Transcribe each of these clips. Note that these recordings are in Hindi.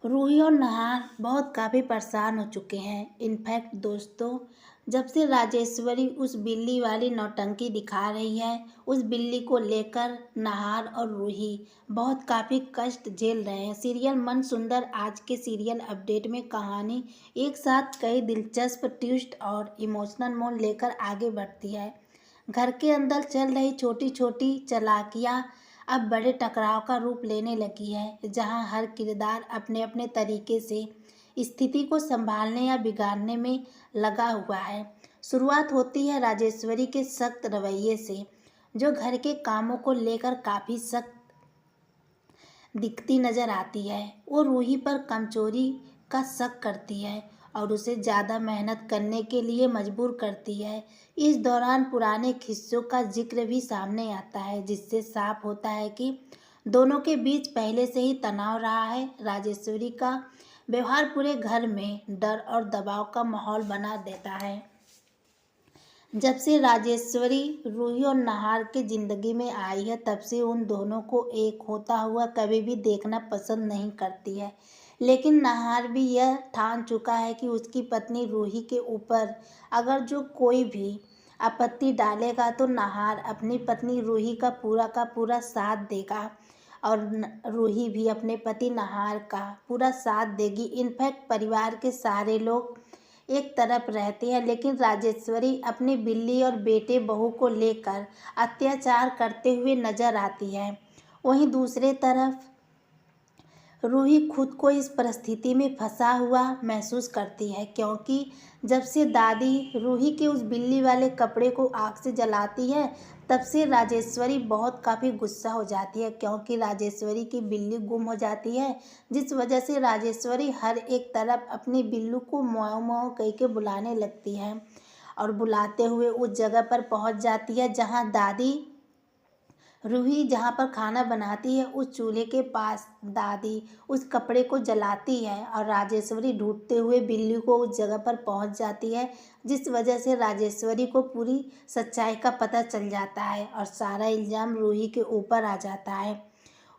रूही और नहार बहुत काफ़ी परेशान हो चुके हैं। इनफैक्ट दोस्तों, जब से राजेश्वरी उस बिल्ली वाली नौटंकी दिखा रही है, उस बिल्ली को लेकर नहार और रूही बहुत काफ़ी कष्ट झेल रहे हैं। सीरियल मन सुंदर आज के सीरियल अपडेट में कहानी एक साथ कई दिलचस्प ट्विस्ट और इमोशनल मोड़ लेकर आगे बढ़ती है। घर के अंदर चल रही छोटी छोटी चालाकियाँ अब बड़े टकराव का रूप लेने लगी है, जहां हर किरदार अपने अपने तरीके से स्थिति को संभालने या बिगाड़ने में लगा हुआ है। शुरुआत होती है राजेश्वरी के सख्त रवैये से, जो घर के कामों को लेकर काफ़ी सख्त दिखती नजर आती है। वो रूही पर कमजोरी का शक करती है और उसे ज़्यादा मेहनत करने के लिए मजबूर करती है। इस दौरान पुराने किस्सों का जिक्र भी सामने आता है, जिससे साफ होता है कि दोनों के बीच पहले से ही तनाव रहा है। राजेश्वरी का व्यवहार पूरे घर में डर और दबाव का माहौल बना देता है। जब से राजेश्वरी रूही और नहार के जिंदगी में आई है, तब से उन दोनों को एक होता हुआ कभी भी देखना पसंद नहीं करती है। लेकिन नहार भी यह ठान चुका है कि उसकी पत्नी रूही के ऊपर अगर जो कोई भी आपत्ति डालेगा तो नहार अपनी पत्नी रूही का पूरा साथ देगा और रूही भी अपने पति नहार का पूरा साथ देगी। इनफैक्ट परिवार के सारे लोग एक तरफ रहते हैं, लेकिन राजेश्वरी अपनी बिल्ली और बेटे बहू को लेकर अत्याचार करते हुए नजर आती है। वहीं दूसरे तरफ रूही खुद को इस परिस्थिति में फंसा हुआ महसूस करती है, क्योंकि जब से दादी रूही के उस बिल्ली वाले कपड़े को आग से जलाती है, तब से राजेश्वरी बहुत काफ़ी गुस्सा हो जाती है, क्योंकि राजेश्वरी की बिल्ली गुम हो जाती है, जिस वजह से राजेश्वरी हर एक तरफ अपनी बिल्लू को म्याऊं म्याऊं कह के बुलाने लगती है और बुलाते हुए उस जगह पर पहुंच जाती है जहां दादी रूही जहाँ पर खाना बनाती है, उस चूल्हे के पास दादी उस कपड़े को जलाती है और राजेश्वरी ढूंढते हुए बिल्ली को उस जगह पर पहुंच जाती है, जिस वजह से राजेश्वरी को पूरी सच्चाई का पता चल जाता है और सारा इल्ज़ाम रूही के ऊपर आ जाता है।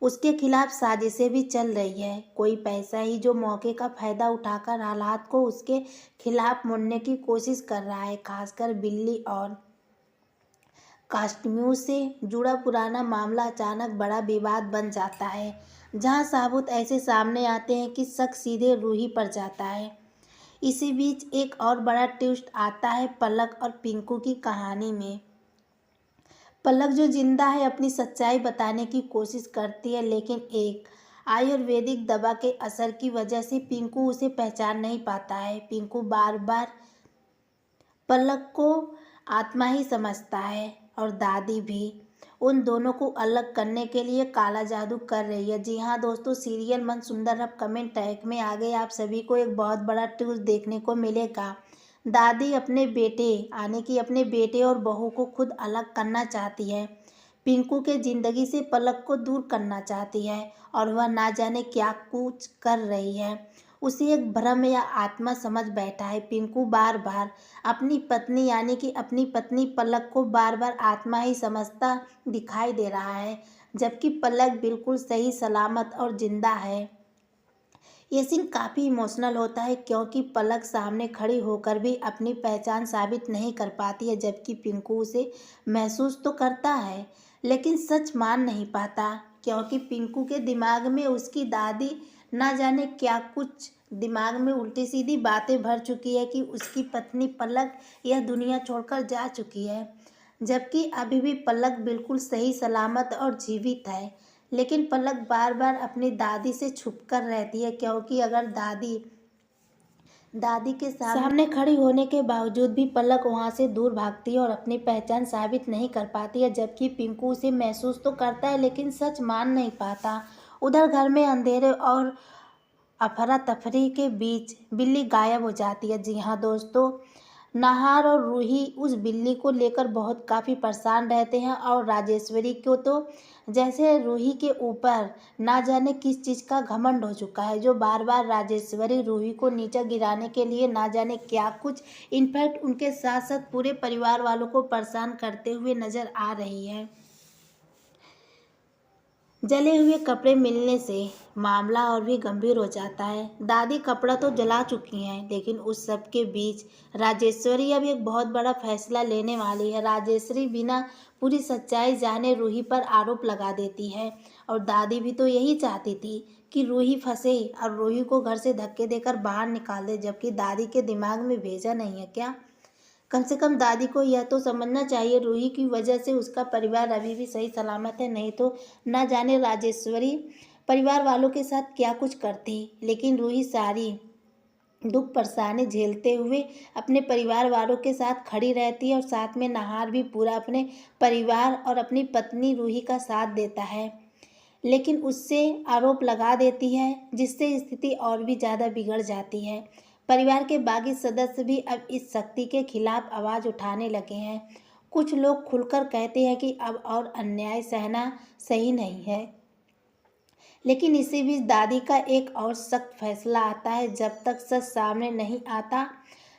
उसके खिलाफ साजिशें भी चल रही है। कोई पैसा ही जो मौके का फ़ायदा उठाकर हालात को उसके खिलाफ मोड़ने की कोशिश कर रहा है। खासकर बिल्ली और कास्ट्यूम से जुड़ा पुराना मामला अचानक बड़ा विवाद बन जाता है, जहां सबूत ऐसे सामने आते हैं कि शक सीधे रूही पर जाता है। इसी बीच एक और बड़ा ट्विस्ट आता है पलक और पिंकू की कहानी में। पलक जो जिंदा है अपनी सच्चाई बताने की कोशिश करती है, लेकिन एक आयुर्वेदिक दवा के असर की वजह से पिंकू उसे पहचान नहीं पाता है। पिंकू बार बार पलक को आत्मा ही समझता है और दादी भी उन दोनों को अलग करने के लिए काला जादू कर रही है। जी हाँ दोस्तों, सीरियल मन सुंदर अब कमेंट टैग में आ गए। आप सभी को एक बहुत बड़ा ट्विस्ट देखने को मिलेगा। दादी अपने बेटे और बहू को खुद अलग करना चाहती है। पिंकू के जिंदगी से पलक को दूर करना चाहती है और वह ना जाने क्या कुछ कर रही है। उसे एक भ्रम या आत्मा समझ बैठा है। पिंकू बार बार अपनी पत्नी पलक को बार बार आत्मा ही समझता दिखाई दे रहा है, जबकि पलक बिल्कुल सही सलामत और जिंदा है। ये सीन काफ़ी इमोशनल होता है, क्योंकि पलक सामने खड़ी होकर भी अपनी पहचान साबित नहीं कर पाती है, जबकि पिंकू उसे महसूस तो करता है लेकिन सच मान नहीं पाता, क्योंकि पिंकू के दिमाग में उसकी दादी ना जाने क्या कुछ दिमाग में उल्टी सीधी बातें भर चुकी है कि उसकी पत्नी पलक यह दुनिया छोड़कर जा चुकी है, जबकि अभी भी पलक बिल्कुल सही सलामत और जीवित है। लेकिन पलक बार बार अपनी दादी से छुपकर रहती है, क्योंकि अगर दादी दादी के सामने खड़ी होने के बावजूद भी पलक वहां से दूर भागती है और अपनी पहचान साबित नहीं कर पाती है, जबकि पिंकू उसे महसूस तो करता है लेकिन सच मान नहीं पाता। उधर घर में अंधेरे और अफरा तफरी के बीच बिल्ली गायब हो जाती है। जी हाँ दोस्तों, नाहार और रूही उस बिल्ली को लेकर बहुत काफ़ी परेशान रहते हैं और राजेश्वरी को तो जैसे रूही के ऊपर ना जाने किस चीज़ का घमंड हो चुका है, जो बार बार राजेश्वरी रूही को नीचे गिराने के लिए ना जाने क्या कुछ इनफैक्ट उनके साथ साथ पूरे परिवार वालों को परेशान करते हुए नजर आ रही है। जले हुए कपड़े मिलने से मामला और भी गंभीर हो जाता है। दादी कपड़ा तो जला चुकी हैं, लेकिन उस सब के बीच राजेश्वरी अब एक बहुत बड़ा फैसला लेने वाली है। राजेश्वरी बिना पूरी सच्चाई जाने रूही पर आरोप लगा देती है, और दादी भी तो यही चाहती थी कि रूही फंसे और रूही को घर से धक्के देकर बाहर निकाल दे, जबकि दादी के दिमाग में भेजा नहीं है क्या? कम से कम दादी को यह तो समझना चाहिए रूही की वजह से उसका परिवार अभी भी सही सलामत है, नहीं तो ना जाने राजेश्वरी परिवार वालों के साथ क्या कुछ करती। लेकिन रूही सारी दुख परेशानी झेलते हुए अपने परिवार वालों के साथ खड़ी रहती है, और साथ में नाहार भी पूरा अपने परिवार और अपनी पत्नी रूही का साथ देता है, लेकिन उससे आरोप लगा देती है, जिससे स्थिति और भी ज़्यादा बिगड़ जाती है। परिवार के बाकी सदस्य भी अब इस शक्ति के खिलाफ आवाज़ उठाने लगे हैं। कुछ लोग खुलकर कहते हैं कि अब और अन्याय सहना सही नहीं है, लेकिन इसी बीच दादी का एक और सख्त फैसला आता है। जब तक सच सामने नहीं आता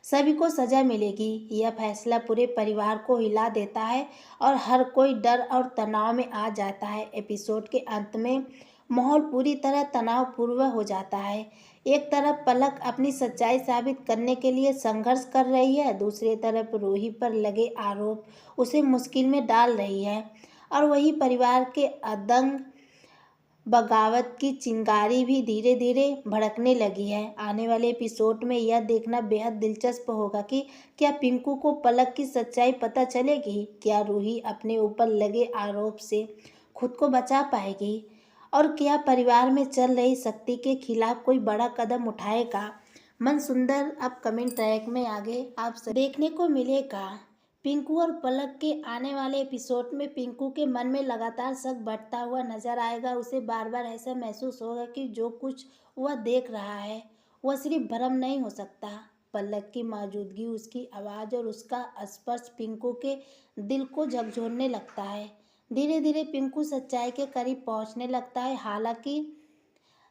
सभी को सजा मिलेगी। यह फैसला पूरे परिवार को हिला देता है और हर कोई डर और तनाव में आ जाता है। एपिसोड के अंत में माहौल पूरी तरह तनावपूर्ण हो जाता है। एक तरफ पलक अपनी सच्चाई साबित करने के लिए संघर्ष कर रही है, दूसरी तरफ रूही पर लगे आरोप उसे मुश्किल में डाल रही है, और वही परिवार के अदंग बगावत की चिंगारी भी धीरे धीरे भड़कने लगी है। आने वाले एपिसोड में यह देखना बेहद दिलचस्प होगा कि क्या पिंकू को पलक की सच्चाई पता चलेगी, क्या रूही अपने ऊपर लगे आरोप से खुद को बचा पाएगी, और क्या परिवार में चल रही शक्ति के खिलाफ कोई बड़ा कदम उठाएगा। मन सुंदर अब कमेंट ट्रैक में आगे आप देखने को मिलेगा। पिंकू और पलक के आने वाले एपिसोड में पिंकू के मन में लगातार शक बढ़ता हुआ नजर आएगा। उसे बार बार ऐसा महसूस होगा कि जो कुछ वह देख रहा है वह सिर्फ भ्रम नहीं हो सकता। पलक की मौजूदगी, उसकी आवाज़ और उसका स्पर्श पिंकू के दिल को झकझोरने लगता है। धीरे धीरे पिंकू सच्चाई के करीब पहुंचने लगता है। हालांकि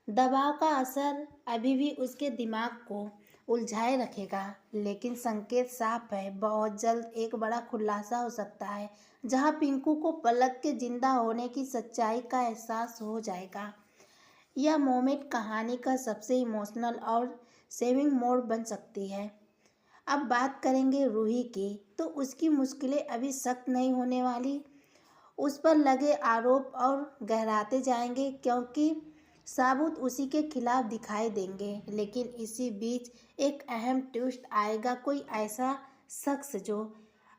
दबाव का असर अभी भी उसके दिमाग को उलझाए रखेगा, लेकिन संकेत साफ है। बहुत जल्द एक बड़ा खुलासा हो सकता है, जहां पिंकू को पलक के जिंदा होने की सच्चाई का एहसास हो जाएगा। यह मोमेंट कहानी का सबसे इमोशनल और सेविंग मोड बन सकती है। अब बात करेंगे रूही की, तो उसकी मुश्किलें अभी सख्त नहीं होने वाली। उस पर लगे आरोप और गहराते जाएंगे, क्योंकि साबुत उसी के खिलाफ दिखाई देंगे। लेकिन इसी बीच एक अहम ट्विस्ट आएगा। कोई ऐसा शख्स जो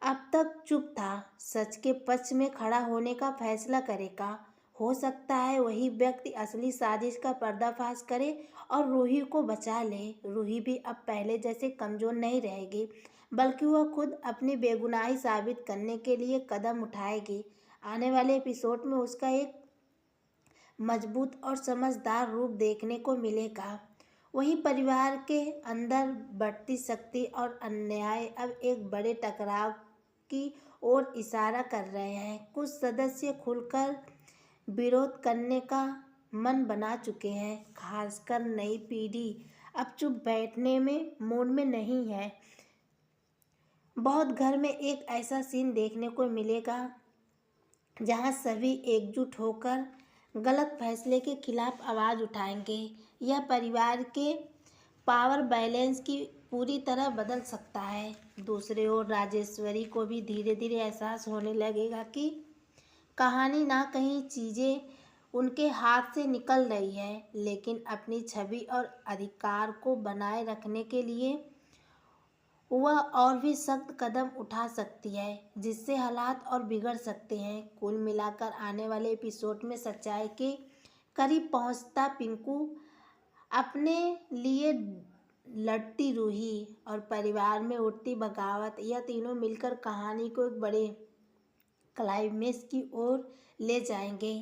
अब तक चुप था, सच के पक्ष में खड़ा होने का फैसला करेगा। हो सकता है वही व्यक्ति असली साजिश का पर्दाफाश करे और रूही को बचा ले। रूही भी अब पहले जैसे कमज़ोर नहीं रहेगी, बल्कि वह खुद अपनी बेगुनाही साबित करने के लिए कदम उठाएगी। आने वाले एपिसोड में उसका एक मजबूत और समझदार रूप देखने को मिलेगा। वहीं परिवार के अंदर बढ़ती शक्ति और अन्याय अब एक बड़े टकराव की ओर इशारा कर रहे हैं। कुछ सदस्य खुलकर विरोध करने का मन बना चुके हैं, खासकर नई पीढ़ी अब चुप बैठने में मूड में नहीं है। बहुत घर में एक ऐसा सीन देखने को मिलेगा जहां सभी एकजुट होकर गलत फैसले के खिलाफ आवाज़ उठाएंगे। यह परिवार के पावर बैलेंस की पूरी तरह बदल सकता है। दूसरी ओर राजेश्वरी को भी धीरे धीरे एहसास होने लगेगा कि कहानी ना कहीं चीज़ें उनके हाथ से निकल रही है, लेकिन अपनी छवि और अधिकार को बनाए रखने के लिए वह और भी सख्त कदम उठा सकती है, जिससे हालात और बिगड़ सकते हैं। कुल मिलाकर आने वाले एपिसोड में सच्चाई के करीब पहुंचता पिंकू, अपने लिए लड़ती रूही और परिवार में उठती बगावत, यह तीनों मिलकर कहानी को एक बड़े क्लाइमेक्स की ओर ले जाएंगे।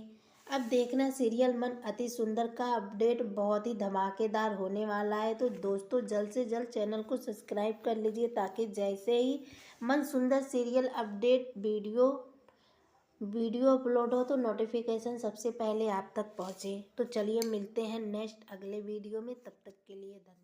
अब देखना सीरियल मन अति सुंदर का अपडेट बहुत ही धमाकेदार होने वाला है। तो दोस्तों जल्द से जल्द चैनल को सब्सक्राइब कर लीजिए, ताकि जैसे ही मन सुंदर सीरियल अपडेट वीडियो अपलोड हो तो नोटिफिकेशन सबसे पहले आप तक पहुँचे। तो चलिए मिलते हैं नेक्स्ट अगले वीडियो में, तब तक के लिए धन्यवाद।